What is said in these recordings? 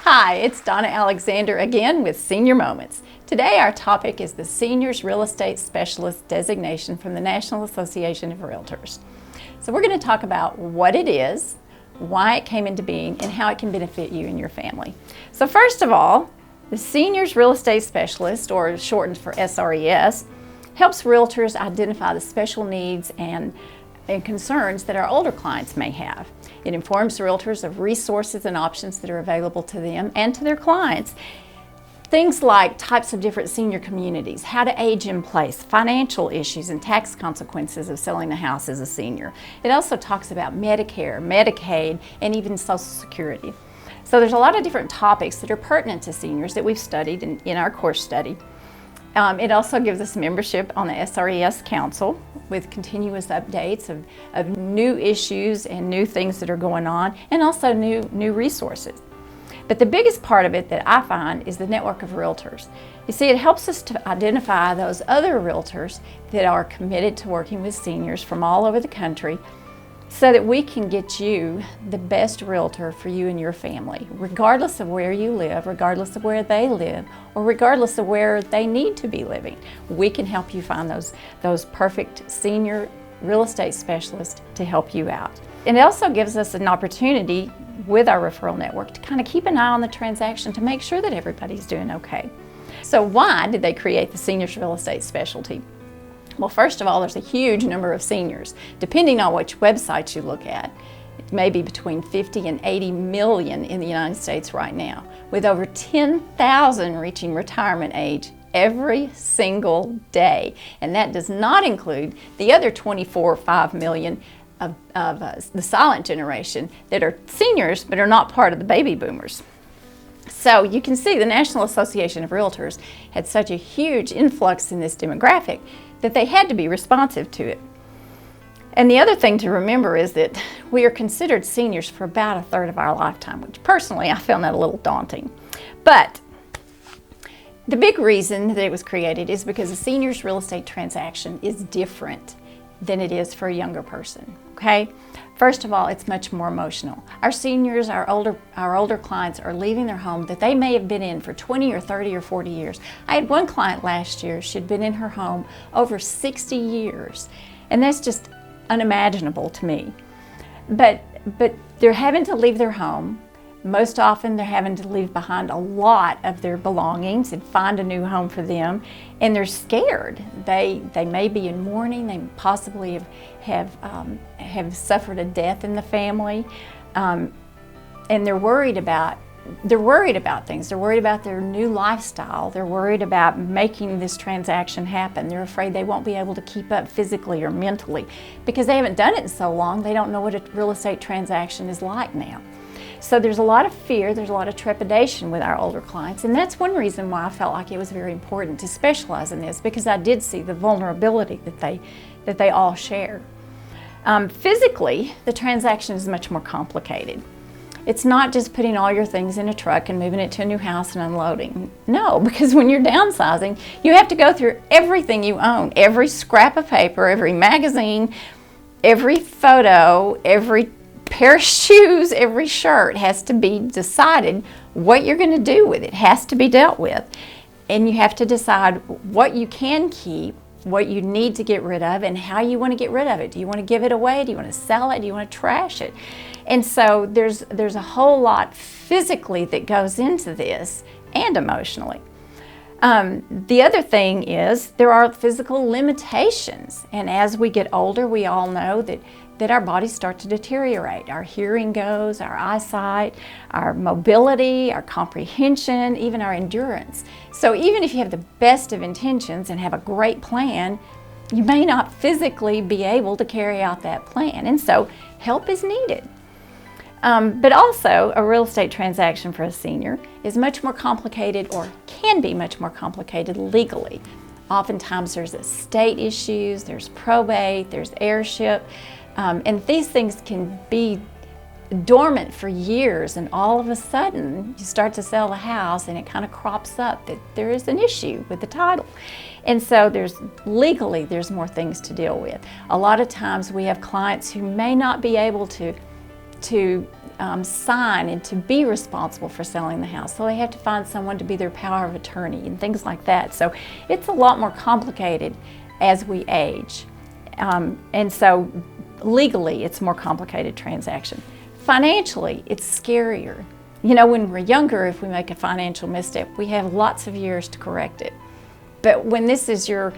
Hi, it's Donna Alexander again with Senior Moments. Today our topic is the Seniors Real Estate Specialist designation from the National Association of Realtors. So we're going to talk about what it is, why it came into being, and how it can benefit you and your family. So first of all, the Seniors Real Estate Specialist, or shortened for SRES, helps realtors identify the special needs and concerns that our older clients may have. It informs realtors of resources and options that are available to them and to their clients. Things like types of different senior communities, how to age in place, financial issues and tax consequences of selling a house as a senior. It also talks about Medicare, Medicaid, and even Social Security. So there's a lot of different topics that are pertinent to seniors that we've studied in our course study. It also gives us membership on the SRES Council with continuous updates of new issues and new things that are going on, and also new resources. But the biggest part of it that I find is the network of realtors. You see, it helps us to identify those other realtors that are committed to working with seniors from all over the country, so that we can get you the best realtor for you and your family, regardless of where you live, regardless of where they live, or regardless of where they need to be living. We can help you find those perfect senior real estate specialists to help you out. And it also gives us an opportunity with our referral network to kind of keep an eye on the transaction to make sure that everybody's doing okay. So why did they create the Seniors Real Estate Specialty? Well, first of all, there's a huge number of seniors. Depending on which website you look at, it may be between 50 and 80 million in the United States right now, with over 10,000 reaching retirement age every single day. And that does not include the other 24.5 million of the silent generation that are seniors but are not part of the baby boomers. So you can see the National Association of Realtors had such a huge influx in this demographic that they had to be responsive to it. And the other thing to remember is that we are considered seniors for about a third of our lifetime, which personally I found that a little daunting. But the big reason that it was created is because a senior's real estate transaction is different than it is for a younger person, okay? First of all, it's much more emotional. Our seniors, our older clients are leaving their home that they may have been in for 20 or 30 or 40 years. I had one client last year, she'd been in her home over 60 years, and that's just unimaginable to me. But they're having to leave their home. Most often they're having to leave behind a lot of their belongings and find a new home for them, and they're scared. They may be in mourning, they possibly have suffered a death in the family, and they're worried about things. They're worried about their new lifestyle. They're worried about making this transaction happen. They're afraid they won't be able to keep up physically or mentally because they haven't done it in so long. They don't know what a real estate transaction is like now. So there's a lot of fear, there's a lot of trepidation with our older clients, and that's one reason why I felt like it was very important to specialize in this, because I did see the vulnerability that they all share. Physically, the transaction is much more complicated. It's not just putting all your things in a truck and moving it to a new house and unloading. No, because when you're downsizing, you have to go through everything you own, every scrap of paper, every magazine, every photo, every pair of shoes, every shirt has to be decided what you're going to do with it. It has to be dealt with. And you have to decide what you can keep, what you need to get rid of, and how you want to get rid of it. Do you want to give it away? Do you want to sell it? Do you want to trash it? And so there's a whole lot physically that goes into this, and emotionally. The other thing is there are physical limitations, and as we get older, we all know that our bodies start to deteriorate. Our hearing goes, our eyesight, our mobility, our comprehension, even our endurance. So even if you have the best of intentions and have a great plan, you may not physically be able to carry out that plan, and so help is needed. But also, a real estate transaction for a senior is much more complicated, or can be much more complicated legally. Oftentimes there's estate issues, there's probate, there's heirship, and these things can be dormant for years, and all of a sudden you start to sell the house and it kind of crops up that there is an issue with the title. And so there's more things to deal with. A lot of times we have clients who may not be able to sign and to be responsible for selling the house. So they have to find someone to be their power of attorney and things like that. So it's a lot more complicated as we age. And so legally, it's a more complicated transaction. Financially, it's scarier. You know, when we're younger, if we make a financial misstep, we have lots of years to correct it. But when this is your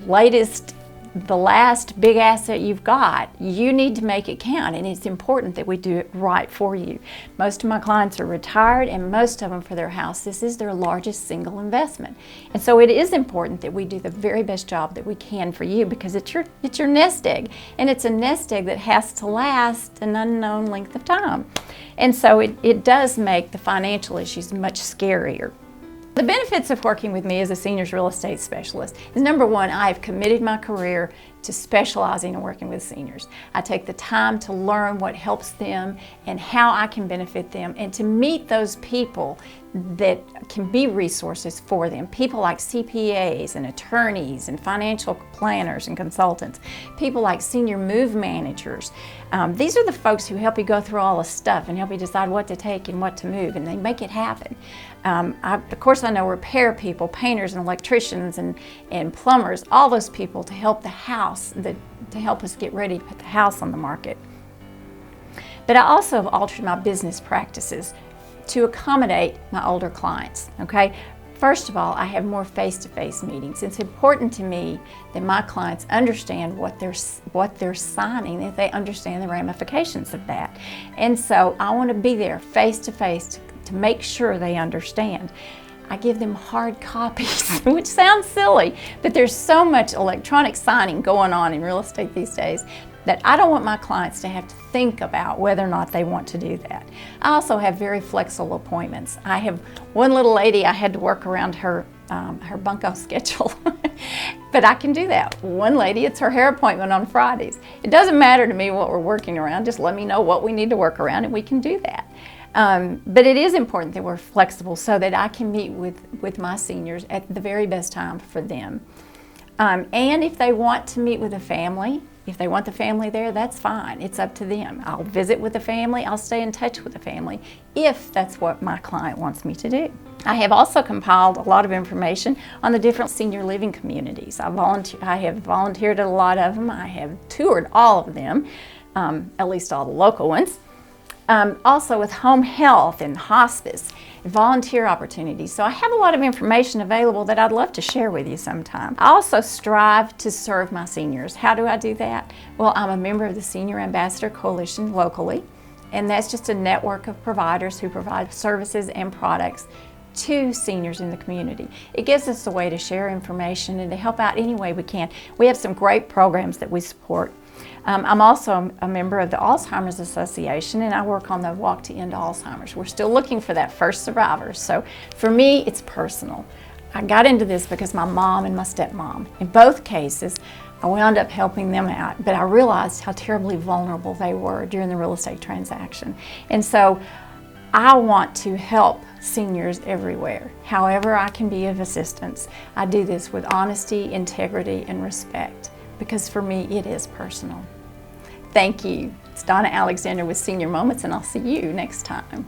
latest, the last big asset you've got, you need to make it count, and it's important that we do it right for you. Most of my clients are retired, and most of them, for their house, this is their largest single investment. And so it is important that we do the very best job that we can for you, because it's your nest egg, and it's a nest egg that has to last an unknown length of time. And so it does make the financial issues much scarier. The benefits of working with me as a seniors real estate specialist is, number one, I have committed my career to specializing in working with seniors. I take the time to learn what helps them and how I can benefit them, and to meet those people that can be resources for them. People like CPAs and attorneys and financial planners and consultants. People like senior move managers. These are the folks who help you go through all the stuff and help you decide what to take and what to move, and they make it happen. Of course, I know repair people, painters and electricians and plumbers, all those people to help the house, to help us get ready to put the house on the market. But I also have altered my business practices to accommodate my older clients, okay? First of all, I have more face-to-face meetings. It's important to me that my clients understand what they're signing, that they understand the ramifications of that. And so I want to be there face-to-face to make sure they understand. I give them hard copies, which sounds silly, but there's so much electronic signing going on in real estate these days that I don't want my clients to have to think about whether or not they want to do that. I also have very flexible appointments. I have one little lady, I had to work around her bunco schedule, but I can do that. One lady, it's her hair appointment on Fridays. It doesn't matter to me what we're working around, just let me know what we need to work around and we can do that. But it is important that we're flexible so that I can meet with my seniors at the very best time for them. And if they want to meet with a family, if they want the family there, that's fine. It's up to them. I'll visit with the family. I'll stay in touch with the family if that's what my client wants me to do. I have also compiled a lot of information on the different senior living communities. I have volunteered at a lot of them. I have toured all of them, at least all the local ones. Also with home health and hospice, volunteer opportunities. So I have a lot of information available that I'd love to share with you sometime. I also strive to serve my seniors. How do I do that? Well, I'm a member of the Senior Ambassador Coalition locally, and that's just a network of providers who provide services and products to seniors in the community. It gives us a way to share information and to help out any way we can. We have some great programs that we support. I'm also a member of the Alzheimer's Association, and I work on the Walk to End Alzheimer's. We're still looking for that first survivor. So for me, it's personal. I got into this because my mom and my stepmom, in both cases, I wound up helping them out, but I realized how terribly vulnerable they were during the real estate transaction. And so I want to help seniors everywhere. However I can be of assistance, I do this with honesty, integrity, and respect, because for me, it is personal. Thank you. It's Donna Alexander with Senior Moments, and I'll see you next time.